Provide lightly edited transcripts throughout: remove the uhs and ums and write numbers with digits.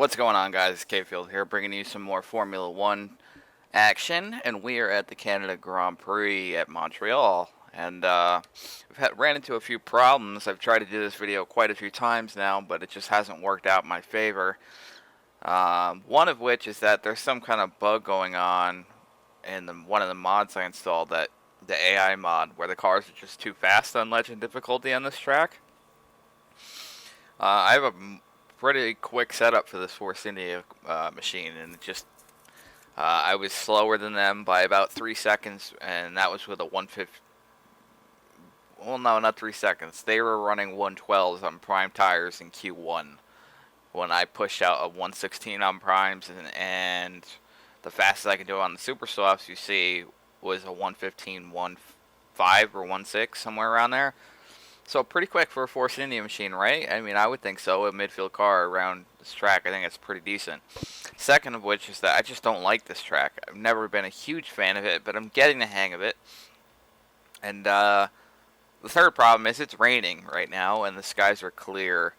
What's going on, guys? It's K-Field here, bringing you some more Formula One action, and we are at the Canada Grand Prix at Montreal. And I've ran into a few problems. I've tried to do this video quite a few times now, but it just hasn't worked out in my favor. One of which is that there's some kind of bug going on in one of the mods I installed, that the AI mod, where the cars are just too fast on Legend difficulty on this track. I have a pretty quick setup for this Force India machine, and it just I was slower than them by about 3 seconds, and that was with a 150. Well, no, not 3 seconds. They were running 112s on prime tires in Q1 when I pushed out a 116 on primes, and the fastest I could do on the super softs, you see, was a 115, 1.5 or 1.6, somewhere around there. So pretty quick for a Force India machine, right? I mean, I would think so. A midfield car around this track, I think it's pretty decent. Second of which is that I just don't like this track. I've never been a huge fan of it, but I'm getting the hang of it. And the third problem is it's raining right now, and the skies are clear.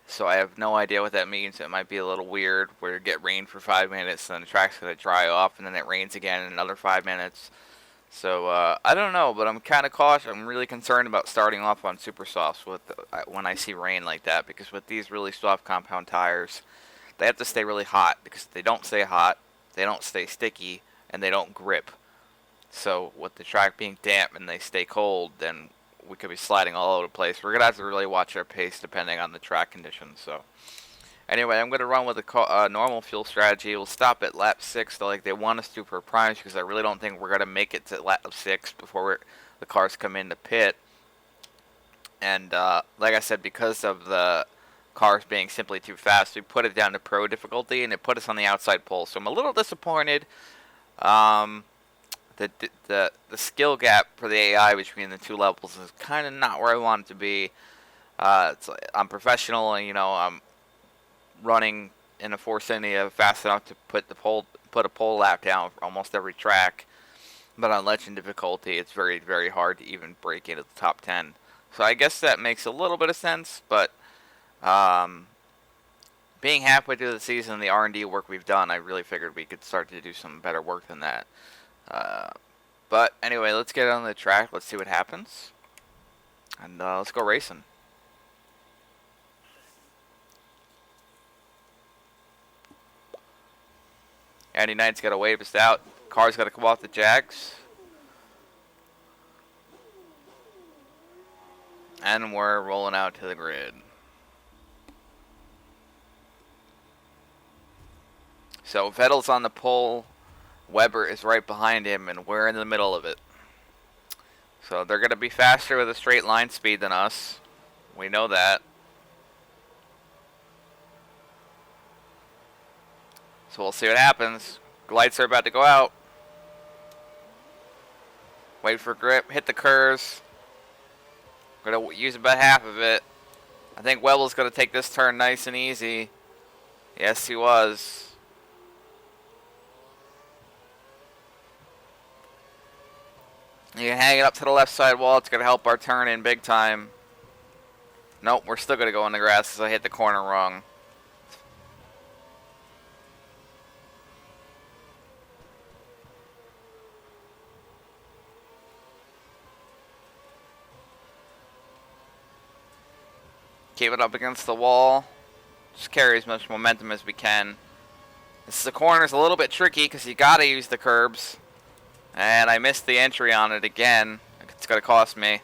So I have no idea what that means. It might be a little weird, where you get rain for 5 minutes, and then the track's going to dry off, and then it rains again in another 5 minutes. So, I don't know, but I'm kind of cautious. I'm really concerned about starting off on super softs when I see rain like that, because with these really soft compound tires, they have to stay really hot, because if they don't stay hot, they don't stay sticky, and they don't grip. So, with the track being damp and they stay cold, then we could be sliding all over the place. We're going to have to really watch our pace depending on the track conditions, so... Anyway, I'm going to run with a normal fuel strategy. We'll stop at lap 6, like they want us to for primes, because I really don't think we're going to make it to lap 6 before the cars come into pit. And like I said, because of the cars being simply too fast, we put it down to pro difficulty, and it put us on the outside pole. So I'm a little disappointed. The skill gap for the AI between the two levels is kind of not where I want it to be. I'm professional, and I'm running in a Force India fast enough to put a pole lap down for almost every track, but on Legend difficulty, it's very, very hard to even break into the top 10. So I guess that makes a little bit of sense, but being halfway through the season, the R&D work we've done, I really figured we could start to do some better work than that. But anyway, let's get on the track. Let's see what happens, and let's go racing. Andy Knight's got to wave us out. Car's got to come off the jacks. And we're rolling out to the grid. So Vettel's on the pole. Webber is right behind him, and we're in the middle of it. So they're going to be faster with a straight line speed than us. We know that. So we'll see what happens. Lights are about to go out. Wait for grip. Hit the curves. Going to use about half of it. I think Webble's going to take this turn nice and easy. Yes, he was. You can hang it up to the left side wall. It's going to help our turn in big time. Nope, we're still going to go in the grass because I hit the corner wrong. Keep it up against the wall. Just carry as much momentum as we can. The corner's a little bit tricky because you gotta use the curbs. And I missed the entry on it again. It's gonna cost me.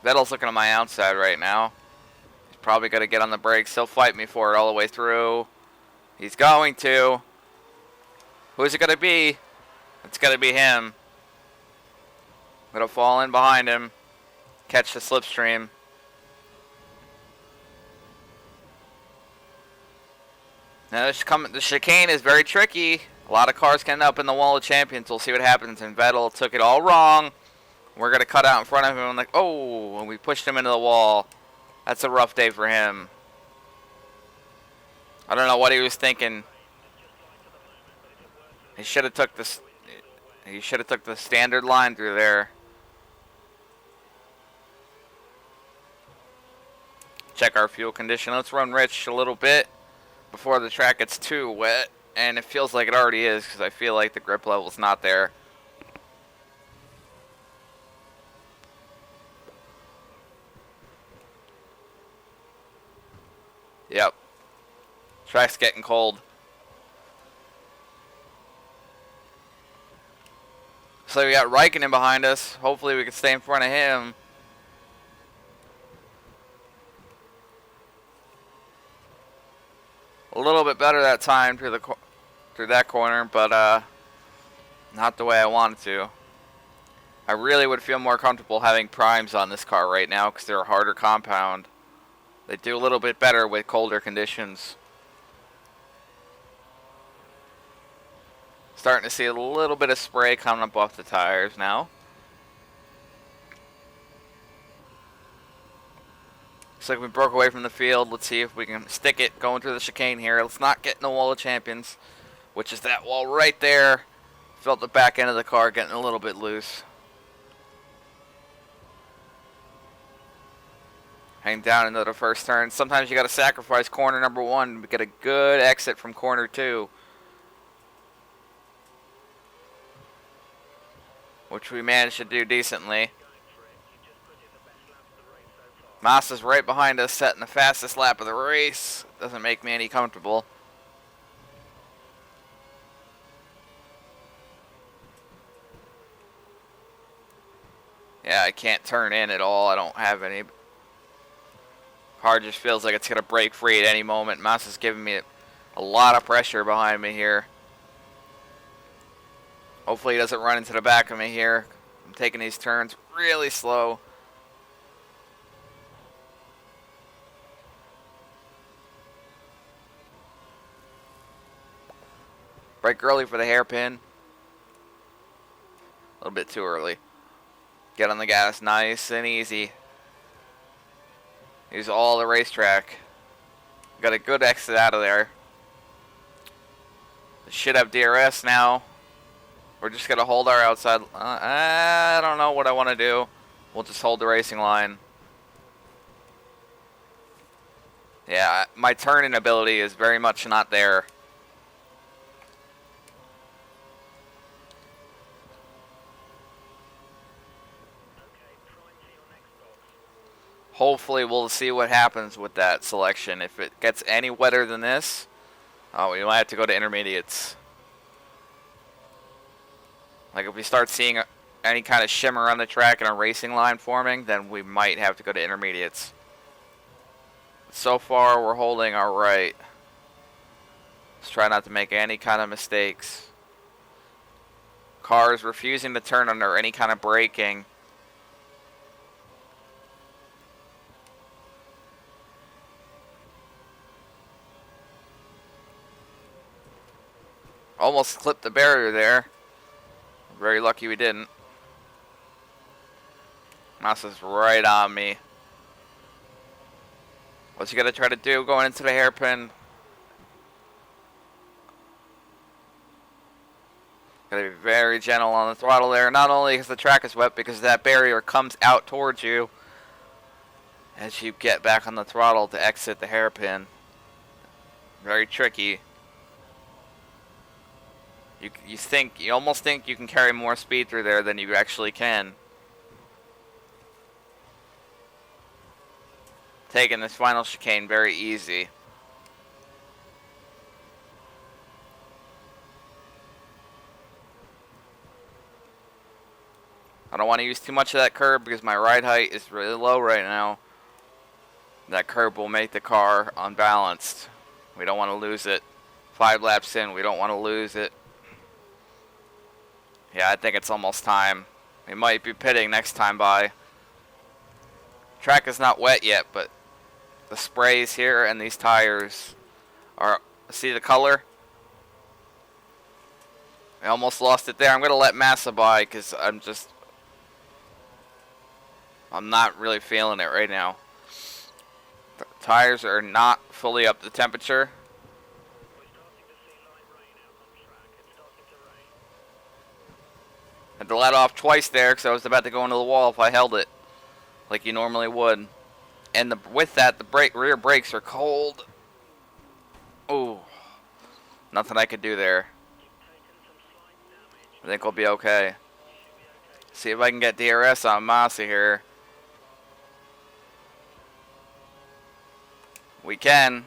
Vettel's looking at my outside right now. He's probably gonna get on the brakes. He'll fight me for it all the way through. He's going to. Who's it gonna be? It's gonna be him. I'm gonna fall in behind him. Catch the slipstream. Now the chicane is very tricky. A lot of cars can end up in the wall of champions. We'll see what happens. And Vettel took it all wrong. We're going to cut out in front of him. I'm like, oh, and we pushed him into the wall. That's a rough day for him. I don't know what he was thinking. He should have took this. He should have took the standard line through there. check our fuel condition. Let's run rich a little bit before the track gets too wet, and it feels like it already is because I feel like the grip level's not there. Yep. Track's getting cold. So we got Raikkonen behind us. Hopefully we can stay in front of him. A little bit better that time through that corner, but not the way I wanted to. I really would feel more comfortable having primes on this car right now because they're a harder compound. They do a little bit better with colder conditions. Starting to see a little bit of spray coming up off the tires now. Looks like we broke away from the field. Let's see if we can stick it going through the chicane here. Let's not get in the wall of champions, which is that wall right there. Felt the back end of the car getting a little bit loose. Hang down into the first turn. Sometimes you got to sacrifice corner number 1 to get a good exit from corner 2. Which we managed to do decently. Massa's right behind us, setting the fastest lap of the race. Doesn't make me any comfortable. Yeah, I can't turn in at all. I don't have any. Car just feels like it's going to break free at any moment. Massa's giving me a lot of pressure behind me here. Hopefully he doesn't run into the back of me here. I'm taking these turns really slow. Brake early for the hairpin. A little bit too early. Get on the gas nice and easy. Use all the racetrack. Got a good exit out of there. Should have DRS now. We're just going to hold our outside. I don't know what I want to do. We'll just hold the racing line. Yeah, my turning ability is very much not there. Hopefully we'll see what happens with that selection. If it gets any wetter than this, we might have to go to intermediates. Like if we start seeing any kind of shimmer on the track and a racing line forming, then we might have to go to intermediates. So far we're holding our right. Let's try not to make any kind of mistakes. Cars refusing to turn under any kind of braking. Almost clipped the barrier there. Very lucky we didn't. Massa's right on me. What's he gonna try to do going into the hairpin? Gotta be very gentle on the throttle there. Not only because the track is wet, because that barrier comes out towards you as you get back on the throttle to exit the hairpin. Very tricky. You almost think you can carry more speed through there than you actually can. Taking this final chicane very easy. I don't want to use too much of that curb because my ride height is really low right now. That curb will make the car unbalanced. We don't want to lose it. 5 laps in, we don't want to lose it. Yeah, I think it's almost time. We might be pitting next time by. Track is not wet yet, but the sprays here and these tires are, see the color? I almost lost it there. I'm going to let Massa by because I'm not really feeling it right now. The tires are not fully up to temperature. Had to let off twice there because I was about to go into the wall if I held it like you normally would. And with that, the rear brakes are cold. Ooh, nothing I could do there. I think we'll be okay. See if I can get DRS on Masi here. We can.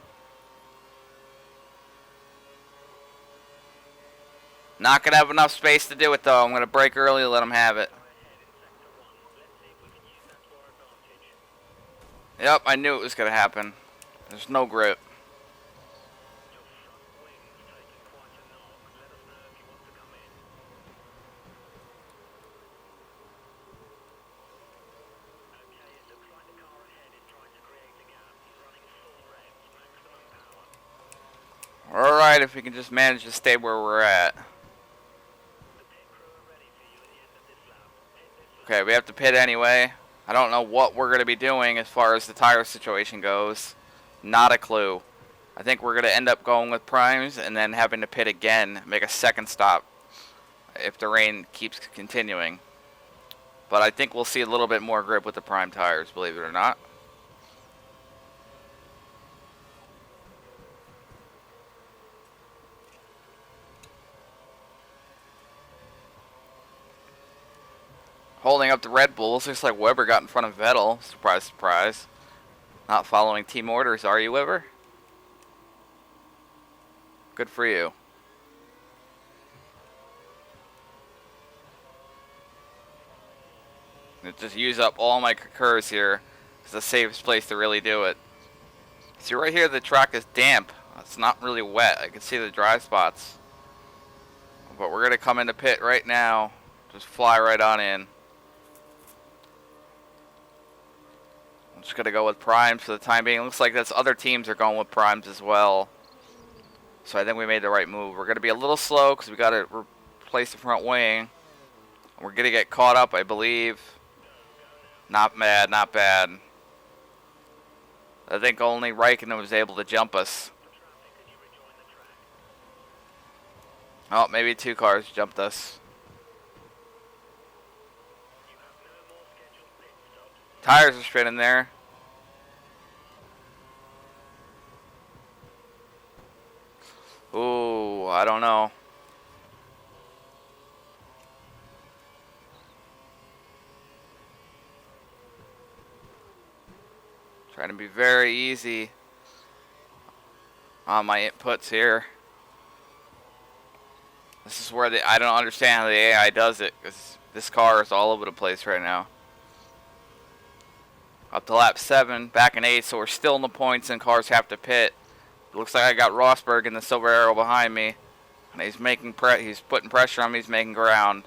Not going to have enough space to do it, though. I'm going to brake early to let him have it. Yep, I knew it was going to happen. There's no grip. Alright, if we can just manage to stay where we're at. Okay, we have to pit anyway. I don't know what we're going to be doing as far as the tire situation goes. Not a clue. I think we're going to end up going with primes and then having to pit again, make a second stop if the rain keeps continuing. But I think we'll see a little bit more grip with the prime tires, believe it or not. Holding up the Red Bulls. Looks like Weber got in front of Vettel. Surprise, surprise. Not following team orders, are you, Weber? Good for you. Just use up all my curves here. It's the safest place to really do it. See right here, the track is damp. It's not really wet. I can see the dry spots. But we're going to come into pit right now. Just fly right on in. I'm just going to go with primes for the time being. It looks like that's other teams are going with primes as well. So I think we made the right move. We're going to be a little slow because we got to replace the front wing. We're going to get caught up, I believe. Not bad, not bad. I think only Raikkonen was able to jump us. Oh, maybe 2 cars jumped us. Tires are spinning there. Ooh, I don't know. Trying to be very easy on my inputs here. This is where I don't understand how the AI does it, because this car is all over the place right now. Up to lap 7, back in 8, so we're still in the points and cars have to pit. It looks like I got Rosberg in the silver arrow behind me, and he's making he's putting pressure on me. He's making ground,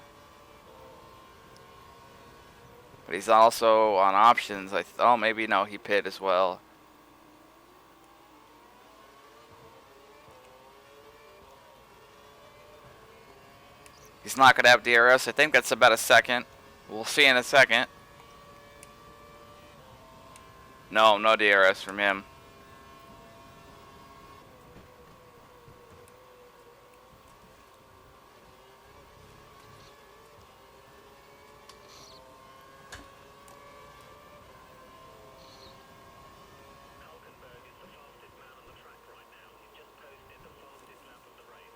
but he's also on options. Oh, maybe no, he pit as well. He's not going to have DRS. I think that's about a second. We'll see in a second. No, no DRS from him.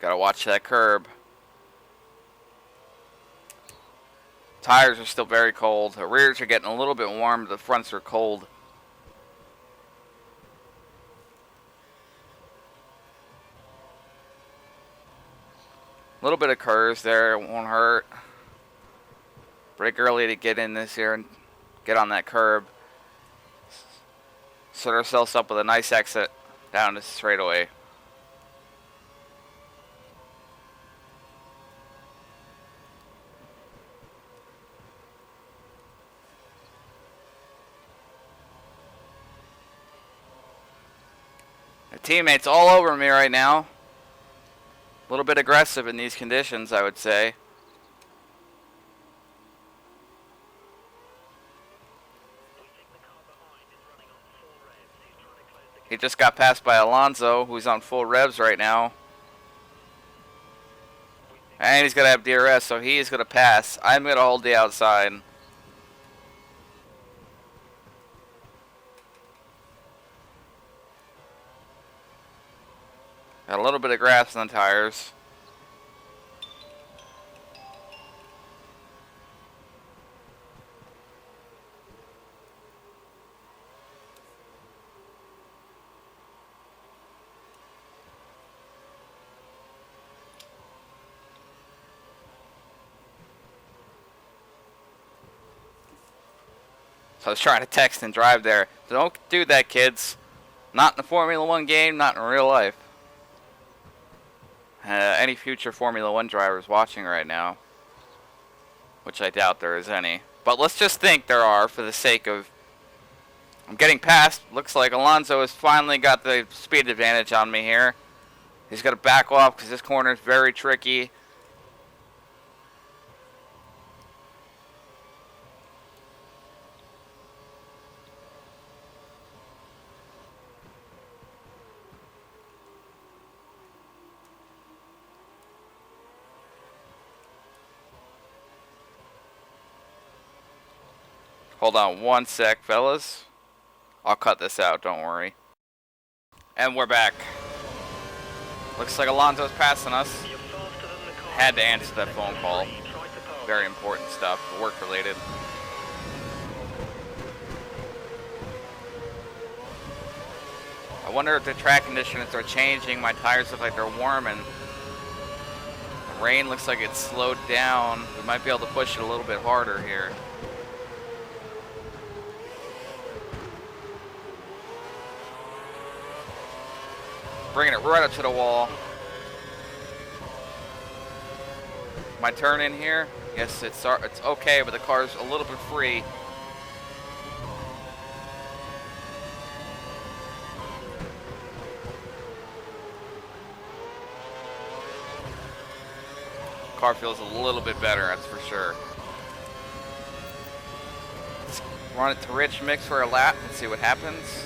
Gotta watch that curb. Tires are still very cold. The rears are getting a little bit warm. The fronts are cold. A little bit of curves there. It won't hurt. Brake early to get in this here and get on that curb. Set ourselves up with a nice exit down the straightaway. The teammates all over me right now. A little bit aggressive in these conditions, I would say. He just got passed by Alonso, who's on full revs right now. And he's going to have DRS, so he is going to pass. I'm going to hold the outside. Got a little bit of grass on the tires. So I was trying to text and drive there. Don't do that, kids. Not in the Formula One game, not in real life. Any future Formula One drivers watching right now, which I doubt there is any. But let's just think there are for the sake of... I'm getting past. Looks like Alonso has finally got the speed advantage on me here. He's got to back off because this corner is very tricky. Hold on one sec, fellas. I'll cut this out, don't worry. And we're back. Looks like Alonso's passing us. Had to answer that phone call. Very important stuff, work related. I wonder if the track conditions are changing. My tires look like they're warming. The rain looks like it's slowed down. We might be able to push it a little bit harder here. Bringing it right up to the wall. My turn in here. Yes, it's okay, but the car's a little bit free. Car feels a little bit better, that's for sure. Let's run it to Rich Mix for a lap and see what happens.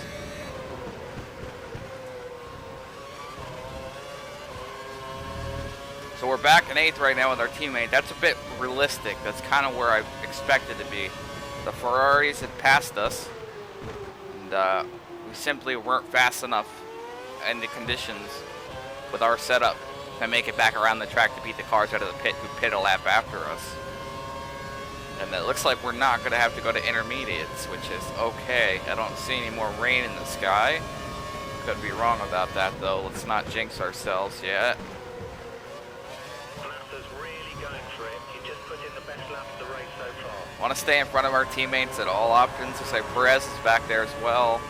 So we're back in 8th right now with our teammate. That's a bit realistic. That's kind of where I expected to be. The Ferraris had passed us, and we simply weren't fast enough in the conditions with our setup to make it back around the track to beat the cars out of the pit who pit a lap after us. And it looks like we're not going to have to go to intermediates, which is okay. I don't see any more rain in the sky. Could be wrong about that, though. Let's not jinx ourselves yet. Want to stay in front of our teammates at all options. Looks like Perez is back there as well.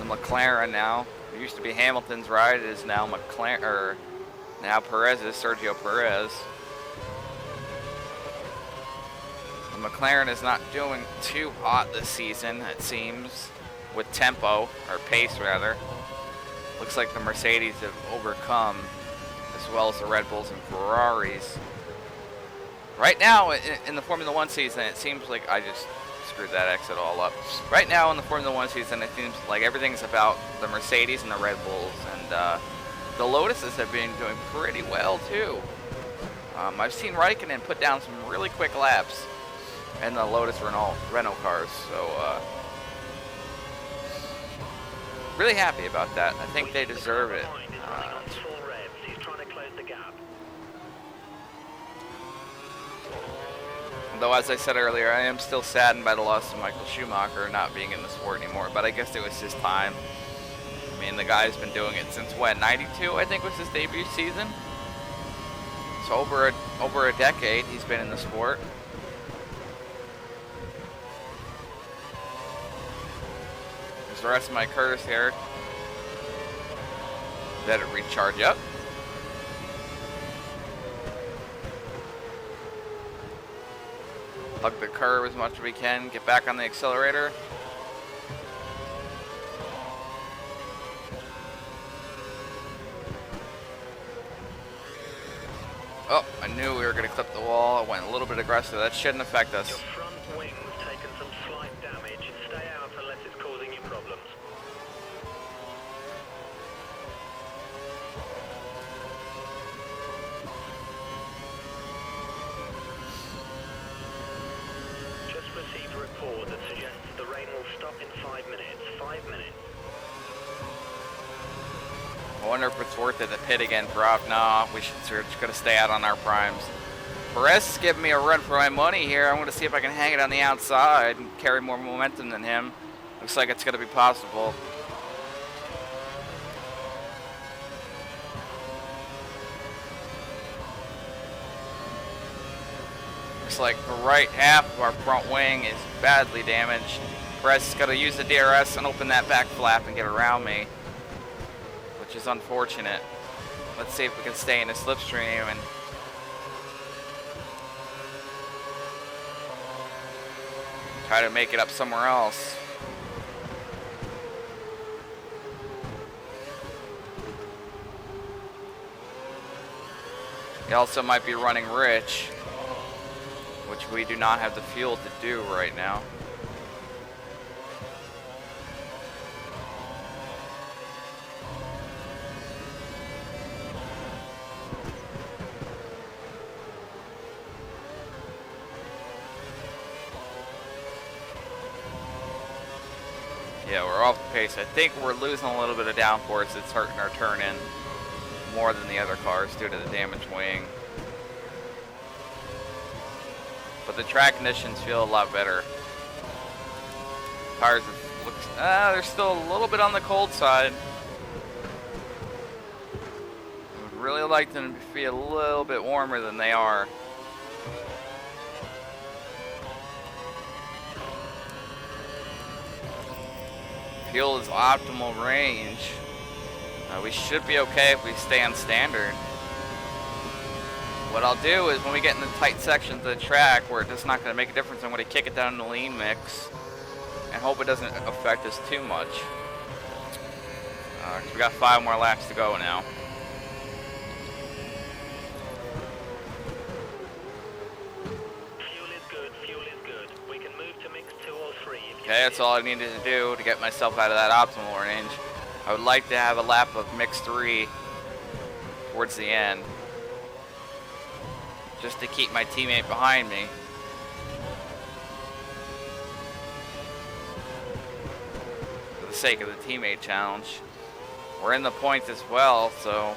The McLaren now. It used to be Hamilton's ride. It is now McLaren, or now Perez's, Sergio Perez. The McLaren is not doing too hot this season, it seems, with tempo, or pace rather. Looks like the Mercedes have overcome, as well as the Red Bulls and Ferraris. Right now, in the Formula One season, it seems like I just screwed that exit all up. Right now, in the Formula One season, it seems like everything's about the Mercedes and the Red Bulls, and the Lotuses have been doing pretty well too. I've seen Raikkonen put down some really quick laps in the Lotus Renault cars, so really happy about that. I think they deserve it. Though, as I said earlier, I am still saddened by the loss of Michael Schumacher not being in the sport anymore, but I guess it was his time. I mean, the guy's been doing it since when? 92, I think, was his debut season? So over a decade he's been in the sport. There's the rest of my curves here. Let it recharge up. Hug the curve as much as we can. Get back on the accelerator. Oh, I knew we were going to clip the wall. I went a little bit aggressive. That shouldn't affect us. Your front wing's taken some slight damage. Stay out unless it's causing you problems. Just received a report that suggests the rain will stop in 5 minutes. 5 minutes. I wonder if it's worth it to pit again for off. No, we're just going to stay out on our primes. Perez is giving me a run for my money here. I'm going to see if I can hang it on the outside and carry more momentum than him. Looks like it's going to be possible. Looks like the right half of our front wing is badly damaged. Perez is going to use the DRS and open that back flap and get around me, which is unfortunate. Let's see if we can stay in the slipstream and try to make it up somewhere else. He also might be running rich, which we do not have the fuel to do right now. Yeah, we're off the pace. I think we're losing a little bit of downforce. It's hurting our turn in more than the other cars due to the damaged wing. But the track conditions feel a lot better. Tires they're still a little bit on the cold side. I would really like them to be a little bit warmer than they are. Fuel is optimal range. We should be okay if we stay on standard. What I'll do is when we get in the tight sections of the track where it's not going to make a difference, I'm going to kick it down in the lean mix and hope it doesn't affect us too much. We got 5 more laps to go now. Fuel is good, fuel is good. We can move to mix 2 or 3 if you Okay, that's all I needed to do to get myself out of that optimal range. I would like to have a lap of mix 3 towards the end, just to keep my teammate behind me. For the sake of the teammate challenge. We're in the points as well, so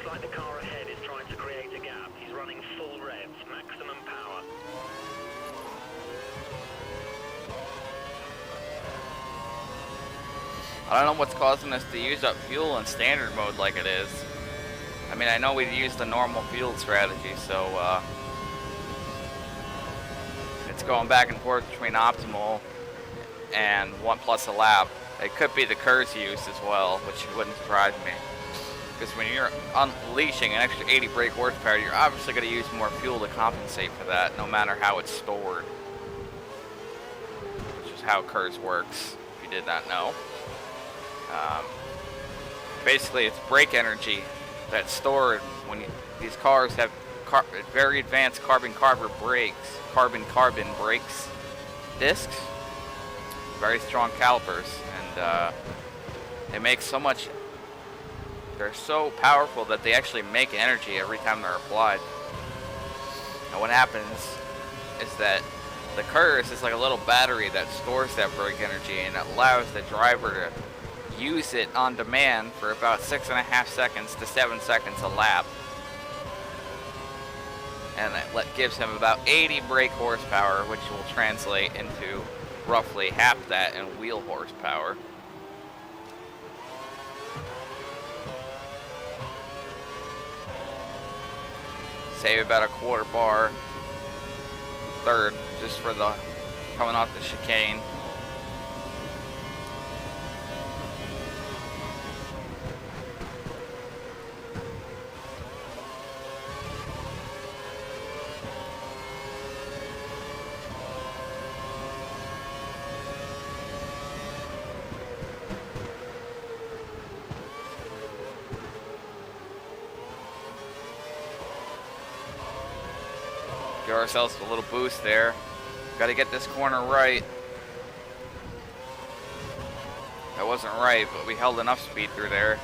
like the car ahead is trying to create a gap. He's running full revs, maximum power. I don't know what's causing us to use up fuel in standard mode like it is. I mean, I know we'd use the normal fuel strategy, so it's going back and forth between optimal and 1+ a lap. It could be the KERS use as well, which wouldn't surprise me. Because when you're unleashing an extra 80 brake horsepower, you're obviously going to use more fuel to compensate for that, no matter how it's stored. Which is how KERS works, if you did not know. Basically, it's brake energy that's stored when these cars have very advanced carbon-carbon brakes, discs, very strong calipers, and they make so much. They're so powerful that they actually make energy every time they're applied. And what happens is that the KERS is like a little battery that stores that brake energy, and it allows the driver to use it on demand for about 6.5 seconds to 7 seconds a lap. And it gives him about 80 brake horsepower, which will translate into roughly half that in wheel horsepower. Save about a quarter bar, third, just for the coming off the chicane. Give ourselves a little boost there. Got to get this corner right. That wasn't right, but we held enough speed through there.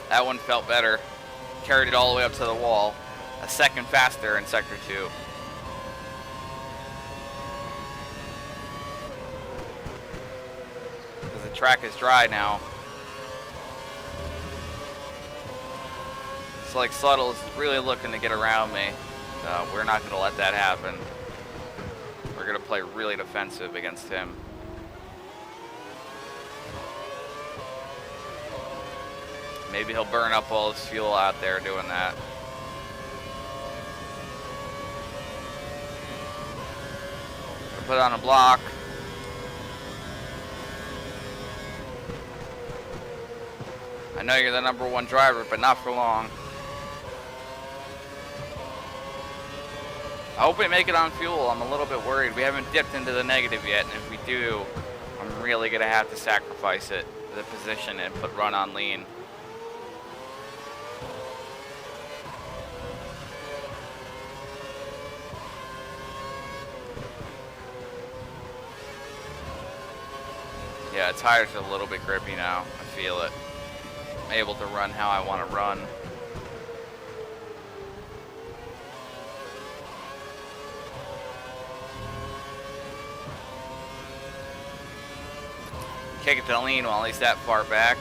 That one felt better. Carried it all the way up to the wall. A second faster in Sector 2. Because the track is dry now. It's like Subtle is really looking to get around me. We're not going to let that happen. We're going to play really defensive against him. Maybe he'll burn up all his fuel out there doing that. Put on a block. I know you're the #1 driver, but not for long. I hope we make it on fuel. I'm a little bit worried. We haven't dipped into the negative yet, and if we do, I'm really going to have to sacrifice it, the position, and put run on lean. Yeah, tires are a little bit grippy now. I feel it. I'm able to run how I want to run. Kick it to lean while he's that far back.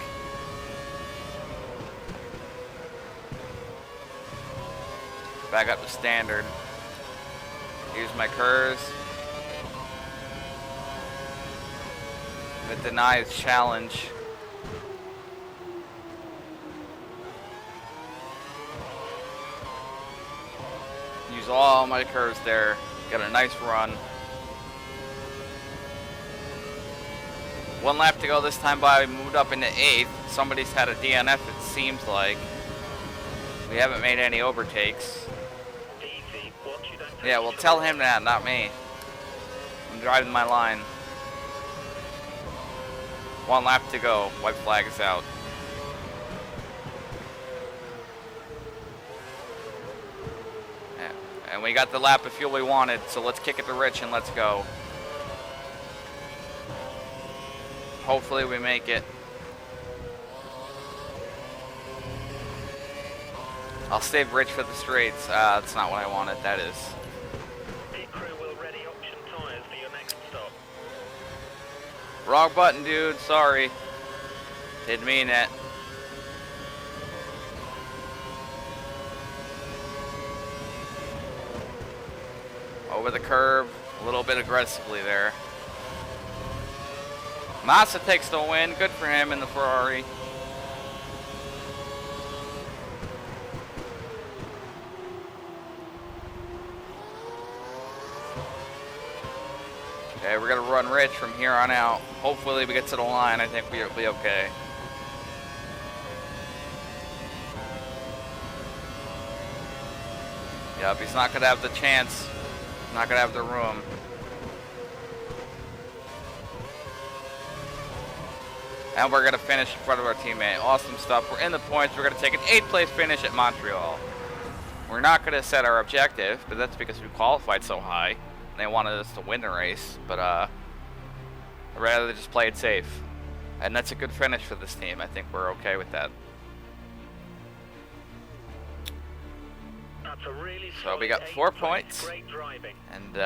Back up to standard. Use my curves. But deny his challenge. Use all my curves there. Got a nice run. One lap to go this time by. We moved up into 8th. Somebody's had a DNF, it seems like. We haven't made any overtakes. Yeah, well, tell him that, not me. I'm driving my line. 1 lap to go. White flag is out. Yeah. And we got the lap of fuel we wanted, so let's kick it to Rich and let's go. Hopefully we make it. I'll save Rich for the straights. That's not what I wanted, that is. Pit crew will ready option tires for your next stop. Wrong button, dude. Sorry. Didn't mean it. Over the curb. A little bit aggressively there. Massa takes the win. Good for him in the Ferrari. Okay, we're going to run Rich from here on out. Hopefully we get to the line. I think we'll be okay. Yep, he's not going to have the chance. Not going to have the room. And we're going to finish in front of our teammate. Awesome stuff. We're in the points. We're going to take an 8th place finish at Montreal. We're not going to set our objective, but that's because we qualified so high. They wanted us to win the race, but I'd rather just play it safe. And that's a good finish for this team. I think we're okay with that. That's a really So we got 4 points. Great driving. And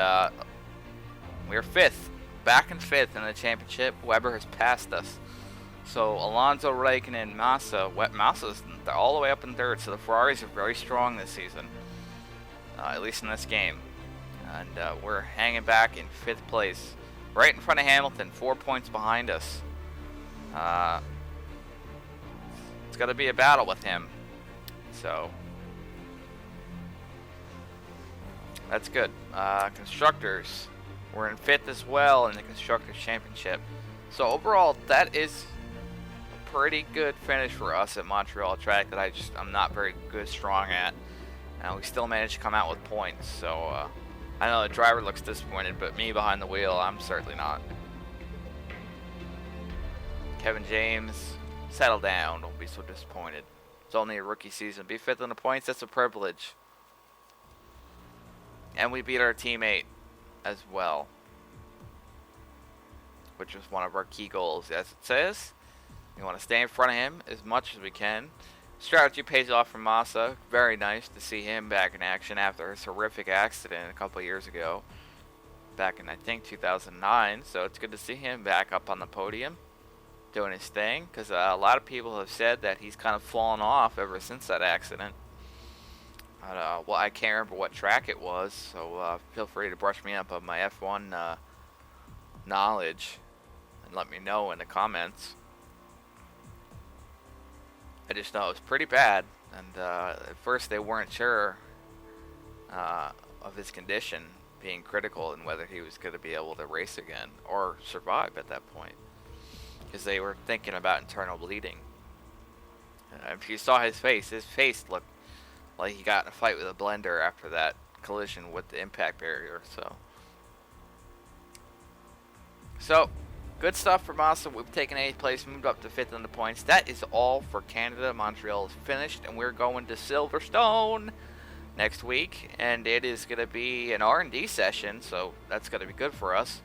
we're 5th. Back in 5th in the championship. Weber has passed us. So Alonso, Raikkonen, Massa's they're all the way up in 3rd. So the Ferraris are very strong this season. At least in this game. And we're hanging back in 5th place. Right in front of Hamilton. 4 points behind us. It's going to be a battle with him. So that's good. Constructors. We're in 5th as well in the Constructors Championship. So overall, that is a pretty good finish for us at Montreal, track that I'm not very strong at. And we still managed to come out with points. So I know the driver looks disappointed, but me behind the wheel, I'm certainly not. Kevin Jame, settle down. Don't be so disappointed. It's only a rookie season. Be 5th in the points, that's a privilege. And we beat our teammate as well, which was one of our key goals. As it says, we want to stay in front of him as much as we can. Strategy pays off for Massa. Very nice to see him back in action after his horrific accident a couple of years ago. Back in, I think, 2009. So it's good to see him back up on the podium doing his thing. Because a lot of people have said that he's kind of fallen off ever since that accident. Well, I can't remember what track it was. So feel free to brush me up on my F1 knowledge. And let me know in the comments. I just know it was pretty bad, and at first they weren't sure of his condition being critical and whether he was going to be able to race again or survive at that point, because they were thinking about internal bleeding. If you saw his face looked like he got in a fight with a blender after that collision with the impact barrier. So good stuff for Massa. We've taken 8th place, moved up to 5th in the points. That is all for Canada. Montreal is finished, and we're going to Silverstone next week, and it is going to be an R&D session, so that's going to be good for us.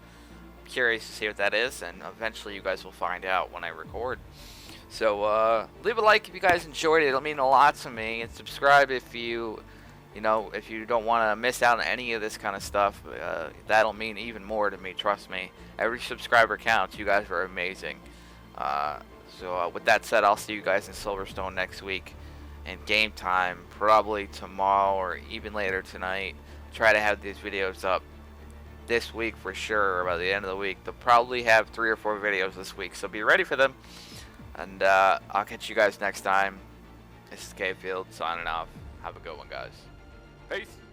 Curious to see what that is, and eventually you guys will find out when I record. So leave a like if you guys enjoyed it. It'll mean a lot to me, and subscribe if you don't want to miss out on any of this kind of stuff. That'll mean even more to me, trust me. Every subscriber counts. You guys are amazing. So with that said, I'll see you guys in Silverstone next week. And game time, probably tomorrow or even later tonight. Try to have these videos up this week for sure, by the end of the week. They'll probably have 3 or 4 videos this week, so be ready for them. And I'll catch you guys next time. This is K Field signing off. Have a good one, guys. Peace.